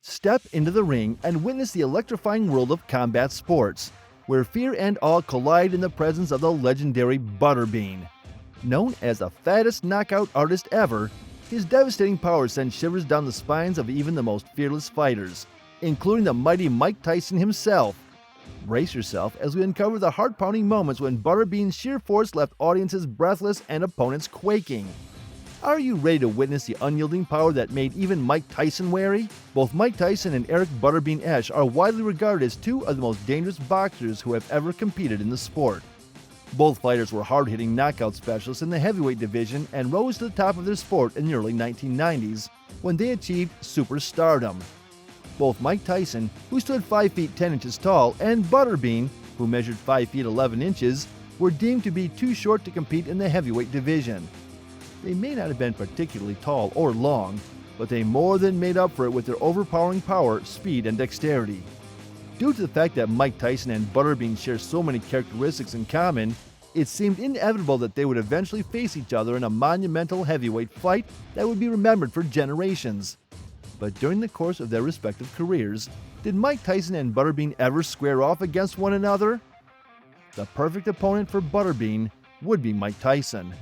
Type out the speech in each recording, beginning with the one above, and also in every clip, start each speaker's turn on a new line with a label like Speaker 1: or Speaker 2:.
Speaker 1: Step into the ring and witness the electrifying world of combat sports, where fear and awe collide in the presence of the legendary Butterbean. Known as the fattest knockout artist ever, his devastating power sends shivers down the spines of even the most fearless fighters, including the mighty Mike Tyson himself. Brace yourself as we uncover the heart-pounding moments when Butterbean's sheer force left audiences breathless and opponents quaking. Are you ready to witness the unyielding power that made even Mike Tyson wary? Both Mike Tyson and Eric Butterbean Esch are widely regarded as two of the most dangerous boxers who have ever competed in the sport. Both fighters were hard-hitting knockout specialists in the heavyweight division and rose to the top of their sport in the early 1990s when they achieved superstardom. Both Mike Tyson, who stood 5 feet 10 inches tall, and Butterbean, who measured 5 feet 11 inches, were deemed to be too short to compete in the heavyweight division. They may not have been particularly tall or long, but they more than made up for it with their overpowering power, speed, and dexterity. Due to the fact that Mike Tyson and Butterbean share so many characteristics in common, it seemed inevitable that they would eventually face each other in a monumental heavyweight fight that would be remembered for generations. But during the course of their respective careers, did Mike Tyson and Butterbean ever square off against one another? The perfect opponent for Butterbean would be Mike Tyson.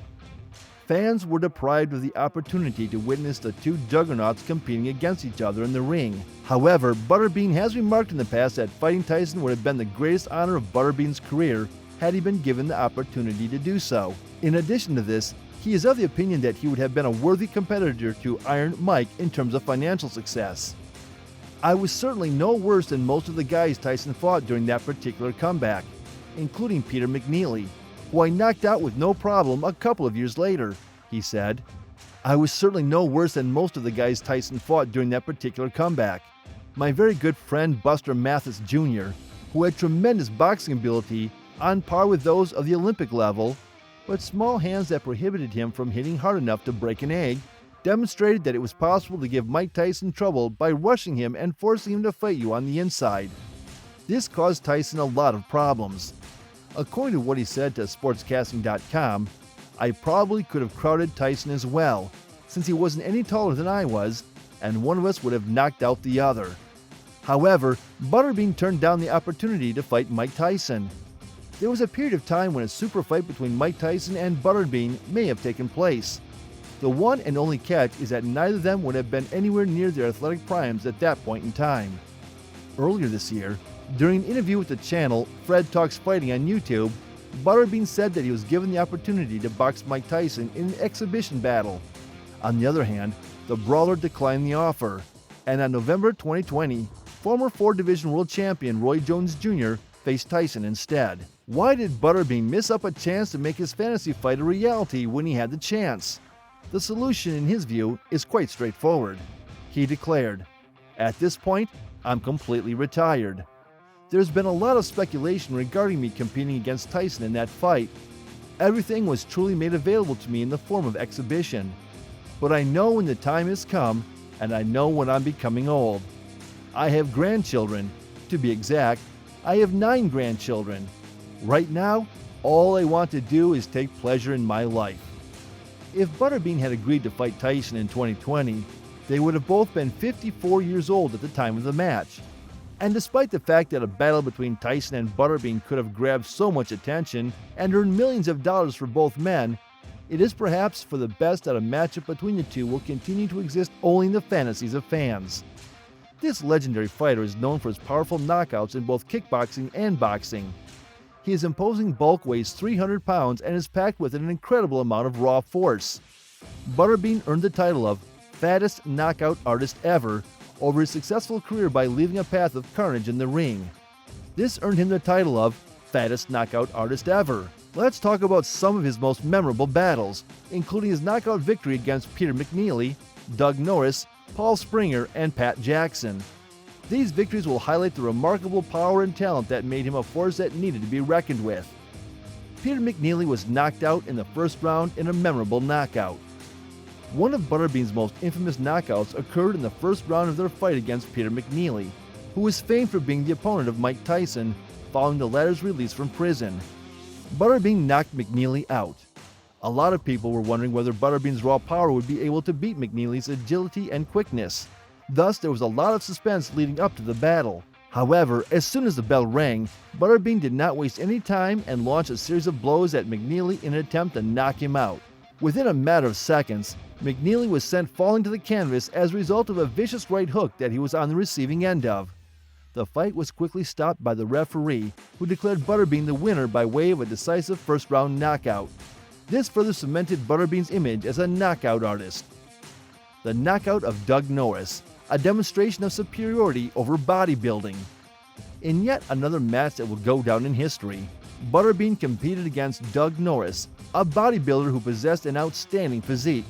Speaker 1: Fans were deprived of the opportunity to witness the two juggernauts competing against each other in the ring. However, Butterbean has remarked in the past that fighting Tyson would have been the greatest honor of Butterbean's career had he been given the opportunity to do so. In addition to this, he is of the opinion that he would have been a worthy competitor to Iron Mike in terms of financial success. I was certainly no worse than most of the guys Tyson fought during that particular comeback, including Peter McNeely, who I knocked out with no problem a couple of years later, he said. I was certainly no worse than most of the guys Tyson fought during that particular comeback. My very good friend Buster Mathis Jr., who had tremendous boxing ability on par with those of the Olympic level, but small hands that prohibited him from hitting hard enough to break an egg, demonstrated that it was possible to give Mike Tyson trouble by rushing him and forcing him to fight you on the inside. This caused Tyson a lot of problems. According to what he said to sportscasting.com, I probably could have crowded Tyson as well, since he wasn't any taller than I was, and one of us would have knocked out the other. However, Butterbean turned down the opportunity to fight Mike Tyson. There was a period of time when a super fight between Mike Tyson and Butterbean may have taken place. The one and only catch is that neither of them would have been anywhere near their athletic primes at that point in time. Earlier this year, during an interview with the channel Fred Talks Fighting on YouTube, Butterbean said that he was given the opportunity to box Mike Tyson in an exhibition battle. On the other hand, the brawler declined the offer, and on November 2020, former 4-division world champion Roy Jones Jr. faced Tyson instead. Why did Butterbean miss up a chance to make his fantasy fight a reality when he had the chance? The solution, in his view, is quite straightforward. He declared, "At this point, I'm completely retired. There's been a lot of speculation regarding me competing against Tyson in that fight. Everything was truly made available to me in the form of exhibition. But I know when the time has come, and I know when I'm becoming old. I have grandchildren. To be exact, I have 9 grandchildren. Right now, all I want to do is take pleasure in my life." If Butterbean had agreed to fight Tyson in 2020, they would have both been 54 years old at the time of the match. And despite the fact that a battle between Tyson and Butterbean could have grabbed so much attention and earned millions of dollars for both men, it is perhaps for the best that a matchup between the two will continue to exist only in the fantasies of fans. This legendary fighter is known for his powerful knockouts in both kickboxing and boxing. His imposing bulk weighs 300 pounds and is packed with an incredible amount of raw force. Butterbean earned the title of fattest knockout artist ever over his successful career by leaving a path of carnage in the ring. This earned him the title of fattest knockout artist ever. Let's talk about some of his most memorable battles, including his knockout victory against Peter McNeely, Doug Norris, Paul Springer, and Pat Jackson. These victories will highlight the remarkable power and talent that made him a force that needed to be reckoned with. Peter McNeely was knocked out in the first round in a memorable knockout. One of Butterbean's most infamous knockouts occurred in the first round of their fight against Peter McNeely, who was famed for being the opponent of Mike Tyson following the latter's release from prison. Butterbean knocked McNeely out. A lot of people were wondering whether Butterbean's raw power would be able to beat McNeely's agility and quickness. Thus, there was a lot of suspense leading up to the battle. However, as soon as the bell rang, Butterbean did not waste any time and launched a series of blows at McNeely in an attempt to knock him out. Within a matter of seconds, McNeely was sent falling to the canvas as a result of a vicious right hook that he was on the receiving end of. The fight was quickly stopped by the referee, who declared Butterbean the winner by way of a decisive first-round knockout. This further cemented Butterbean's image as a knockout artist. The knockout of Doug Norris, a demonstration of superiority over bodybuilding. In yet another match that will go down in history, Butterbean competed against Doug Norris, a bodybuilder who possessed an outstanding physique.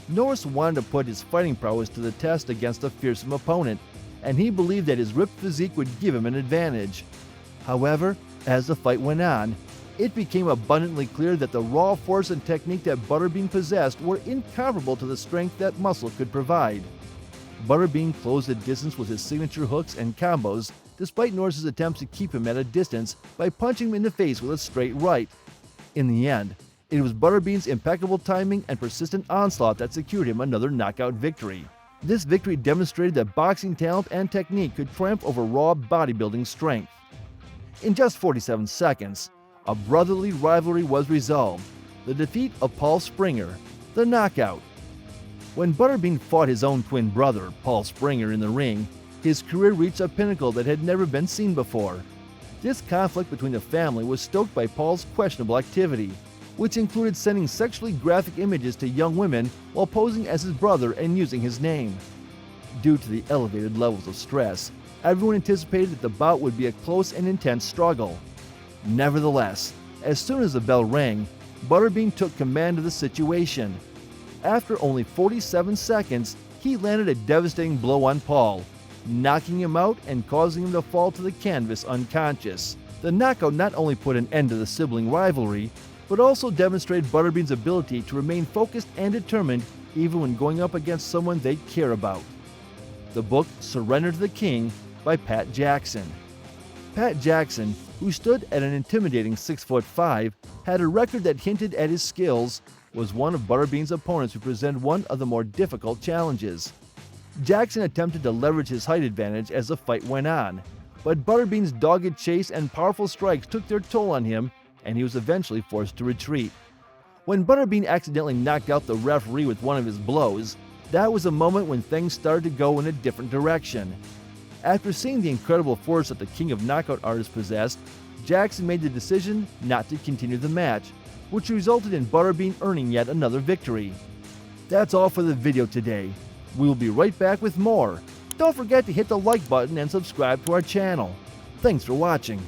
Speaker 1: Norris wanted to put his fighting prowess to the test against a fearsome opponent, and he believed that his ripped physique would give him an advantage. However, as the fight went on, it became abundantly clear that the raw force and technique that Butterbean possessed were incomparable to the strength that muscle could provide. Butterbean closed the distance with his signature hooks and combos, despite Norris's attempts to keep him at a distance by punching him in the face with a straight right. In the end, it was Butterbean's impeccable timing and persistent onslaught that secured him another knockout victory. This victory demonstrated that boxing talent and technique could triumph over raw bodybuilding strength. In just 47 seconds, a brotherly rivalry was resolved, the defeat of Paul Springer, the knockout. When Butterbean fought his own twin brother, Paul Springer, in the ring, his career reached a pinnacle that had never been seen before. This conflict between the family was stoked by Paul's questionable activity, which included sending sexually graphic images to young women while posing as his brother and using his name. Due to the elevated levels of stress, everyone anticipated that the bout would be a close and intense struggle. Nevertheless, as soon as the bell rang, Butterbean took command of the situation. After only 47 seconds, he landed a devastating blow on Paul, knocking him out and causing him to fall to the canvas unconscious. The knockout not only put an end to the sibling rivalry, but also demonstrated Butterbean's ability to remain focused and determined even when going up against someone they care about. The book Surrender to the King by Pat Jackson. Pat Jackson, who stood at an intimidating 6'5", had a record that hinted at his skills, was one of Butterbean's opponents who presented one of the more difficult challenges. Jackson attempted to leverage his height advantage as the fight went on, but Butterbean's dogged chase and powerful strikes took their toll on him, and he was eventually forced to retreat. When Butterbean accidentally knocked out the referee with one of his blows, that was a moment when things started to go in a different direction. After seeing the incredible force that the king of knockout artists possessed, Jackson made the decision not to continue the match, which resulted in Butterbean earning yet another victory. That's all for the video today. We will be right back with more. Don't forget to hit the like button and subscribe to our channel. Thanks for watching.